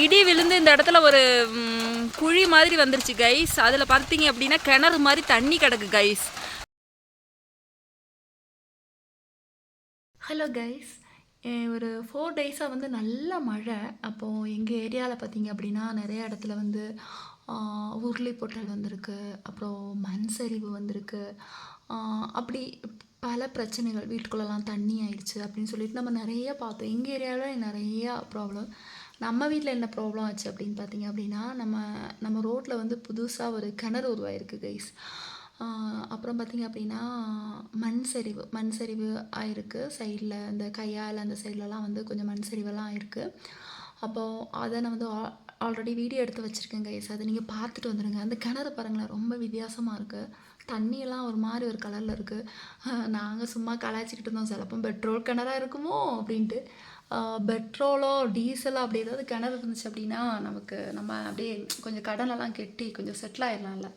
இடி விழுந்து இந்த இடத்துல ஒரு குழி மாதிரி வந்துருச்சு கைஸ். அதில் பார்த்தீங்க அப்படின்னா கிணறு மாதிரி தண்ணி கிடக்கு கைஸ். ஹலோ கைஸ், ஒரு 4 டேஸாக வந்து நல்ல மழை. அப்போது எங்கள் ஏரியாவில் பார்த்தீங்க அப்படின்னா நிறைய இடத்துல வந்து உருளி பொட்டல் வந்திருக்கு, அப்புறம் மண் சரிவு வந்திருக்கு. அப்படி பல பிரச்சனைகள், வீட்டுக்குள்ளெல்லாம் தண்ணி ஆயிடுச்சு அப்படின்னு சொல்லிட்டு நம்ம நிறைய பார்த்தோம். எங்கள் ஏரியாவில் நிறையா ப்ராப்ளம். நம்ம வீட்டில் என்ன ப்ராப்ளம் ஆச்சு அப்படின்னு பார்த்தீங்க அப்படின்னா, நம்ம ரோட்டில் வந்து புதுசாக ஒரு கிணறு உருவாயிருக்கு கைஸ். அப்புறம் பார்த்திங்க அப்படின்னா மண் சரிவு ஆயிருக்கு. சைடில் இந்த கையால் அந்த சைட்லலாம் வந்து கொஞ்சம் மண் சரிவெல்லாம் ஆயிருக்கு. அப்போது அதை நான் வந்து ஆல்ரெடி வீடியோ எடுத்து வச்சுருக்கேன் கைஸ். அதை நீங்கள் பார்த்துட்டு வந்துடுங்க. அந்த கிணறு பாருங்களேன், ரொம்ப வித்தியாசமாக இருக்குது. தண்ணியெல்லாம் ஒரு மாதிரி ஒரு கலரில் இருக்குது. நாங்கள் சும்மா கலாய்ச்சிக்கிட்டு இருந்தோம், சிலப்போ பெட்ரோல் கிணறா இருக்குமோ அப்படின்ட்டு. பெட்ரோலோ டீசலோ அப்படி ஏதாவது கிணறு இருந்துச்சு அப்படின்னா நம்ம அப்படியே கொஞ்சம் கடனெல்லாம் கெட்டி கொஞ்சம் செட்டில் ஆயிடலாம்ல.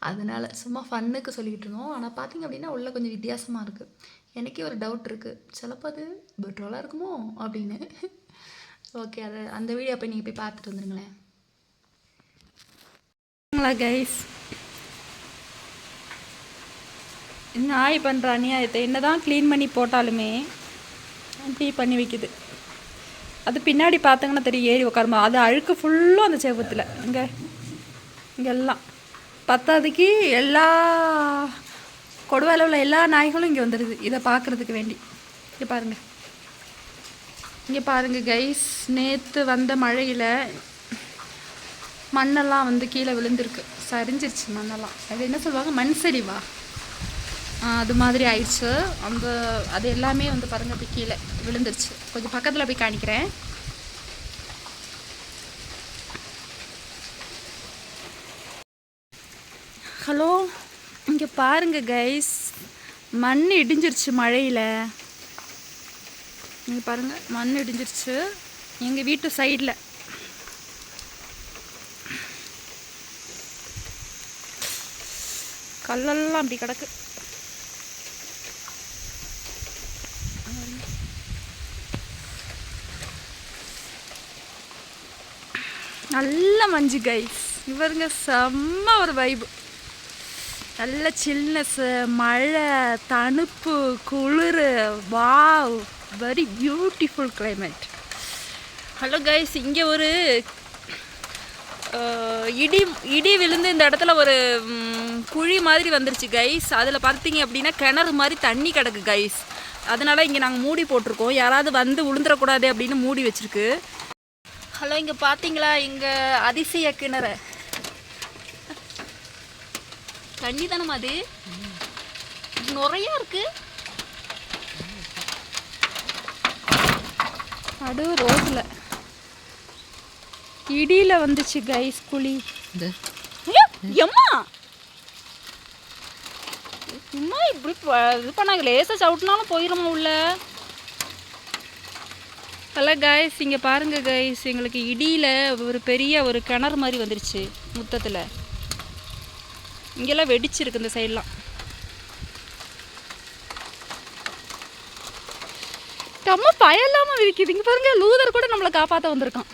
அதனால் சும்மா ஃபன்னுக்கு சொல்லிக்கிட்டு இருந்தோம். ஆனால் பார்த்திங்க அப்படின்னா உள்ளே கொஞ்சம் வித்தியாசமாக இருக்குது. எனக்கே ஒரு டவுட் இருக்குது, சிலப்போ அது பெட்ரோலாக இருக்குமோ அப்படின்னு. ஓகே, அந்த வீடியோ போய் நீங்கள் போய் பார்த்துட்டு வந்துடுங்களேன் கைஸ். நாய் பண்ணுற அநியாயத்தை என்ன தான் க்ளீன் பண்ணி போட்டாலுமே அப்படி பண்ணி வைக்குது. அது பின்னாடி பார்த்தீங்கன்னா தெரியும், ஏறி உட்காருமா. அது அழுக்கு ஃபுல்லும் அந்த செவத்தில் இங்கெல்லாம் பத்தாவதுக்கு எல்லா கொடுவாயில் உள்ள எல்லா நாய்களும் இங்கே வந்துடுது இதை பார்க்குறதுக்கு வேண்டி. இங்கே பாருங்கள் கைஸ், நேற்று வந்த மழையில் மண்ணெல்லாம் வந்து கீழே விழுந்திருக்கு, சரிஞ்சிருச்சு மண்ணெல்லாம். அது என்ன சொல்லுவாங்க, மண் சரிவா, அது மாதிரி ஆயிடுச்சு. அது எல்லாமே வந்து பாருங்கள் அப்படி கீழே விழுந்துருச்சு. கொஞ்சம் பக்கத்தில் போய் காணிக்கிறேன். ஹலோ, இங்கே பாருங்கள் கைஸ், மண் இடிஞ்சிருச்சு மழையில். இங்கே பாருங்கள், மண் இடிஞ்சிருச்சு எங்கள் வீட்டு சைடில். கல்லெல்லாம் அப்படி கிடக்கு. நல்ல மஞ்சு கைஸ், இவருங்க செம்ம ஒரு வைப்பு. நல்ல சில்னஸ்ஸு, மழை, தணுப்பு, குளிர், wow, very beautiful climate. Hello guys, இங்கே ஒரு இடி விழுந்து இந்த இடத்துல ஒரு குழி மாதிரி வந்துருச்சு கைஸ். அதில் பார்த்தீங்க அப்படின்னா கிணறு மாதிரி தண்ணி கிடக்கு கைஸ். அதனால் இங்கே நாங்கள் மூடி போட்டிருக்கோம், யாராவது வந்து விழுந்துடக்கூடாது அப்படின்னு மூடி வச்சுருக்கு. ஹலோ, இங்கே பார்த்தீங்களா இங்கே அதிசய கிணறு, தண்ணி தானே அது நிறையா இருக்கு. அது ரோட்டில் இடியில் வந்துச்சு கைஸ் குழி. எம்மா சும்மா இப்படி இது பண்ணாங்க, லேசாக சவுட்னாலும் போயிடுமா உள்ள. ஹலோ கைஸ், இங்கே பாருங்கள் கைஸ், எங்களுக்கு இடியில் ஒரு பெரிய ஒரு கிணறு மாதிரி வந்துருச்சு முத்தத்தில். இங்கெல்லாம் வெடிச்சிருக்கு இந்த சைட்லாம். அம்மா பயலாமல் இருக்குது. இங்கே பாருங்க, லூதர் கூட நம்மளை காப்பாற்ற வந்திருக்கான்.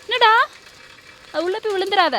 என்னடா உள்ளே போய் விழுந்துடாத.